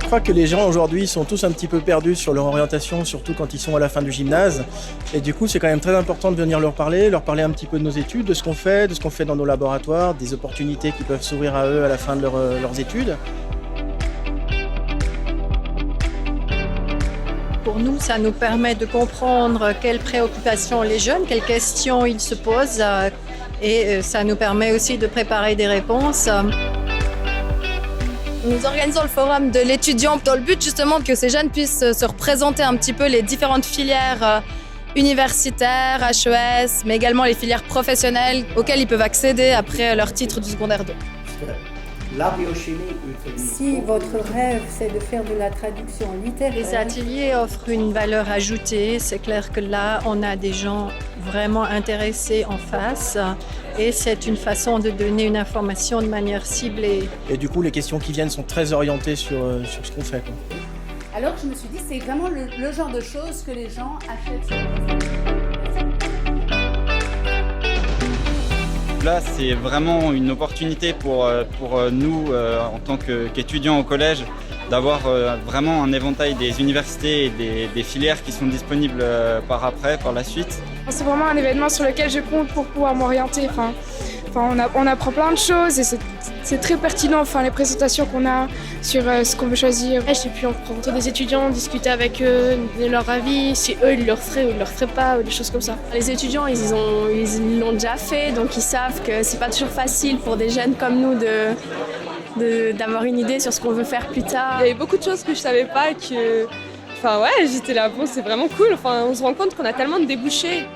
crois que les gens aujourd'hui sont tous un petit peu perdus sur leur orientation, surtout quand ils sont à la fin du gymnase. Et du coup, c'est quand même très important de venir leur parler un petit peu de nos études, de ce qu'on fait, dans nos laboratoires, des opportunités qui peuvent s'ouvrir à eux à la fin de leurs études. Pour nous, ça nous permet de comprendre quelles préoccupations les jeunes, quelles questions ils se posent et ça nous permet aussi de préparer des réponses. Nous organisons le forum de l'étudiant dans le but justement que ces jeunes puissent se représenter un petit peu les différentes filières universitaires, HES, mais également les filières professionnelles auxquelles ils peuvent accéder après leur titre du secondaire 2. La biochimie. Si votre rêve, c'est de faire de la traduction littéraire... Les ateliers offrent une valeur ajoutée. C'est clair que là, on a des gens vraiment intéressés en face et c'est une façon de donner une information de manière ciblée. Et du coup, les questions qui viennent sont très orientées sur ce qu'on fait, quoi. Alors je me suis dit, c'est vraiment le genre de choses que les gens achètent. Là, c'est vraiment une opportunité pour nous, en tant qu'étudiants au collège, d'avoir vraiment un éventail des universités et des filières qui sont disponibles par la suite. C'est vraiment un événement sur lequel je compte pour pouvoir m'orienter. On apprend plein de choses et c'est très pertinent, les présentations qu'on a sur ce qu'on veut choisir. J'ai pu rencontrer des étudiants, discuter avec eux, donner leur avis, si eux ils le feraient ou ils ne le feraient pas, ou des choses comme ça. Les étudiants, ils l'ont déjà fait, donc ils savent que c'est pas toujours facile pour des jeunes comme nous d'avoir une idée sur ce qu'on veut faire plus tard. Il y avait beaucoup de choses que je savais pas et que... j'étais là, bon, c'est vraiment cool. On se rend compte qu'on a tellement de débouchés.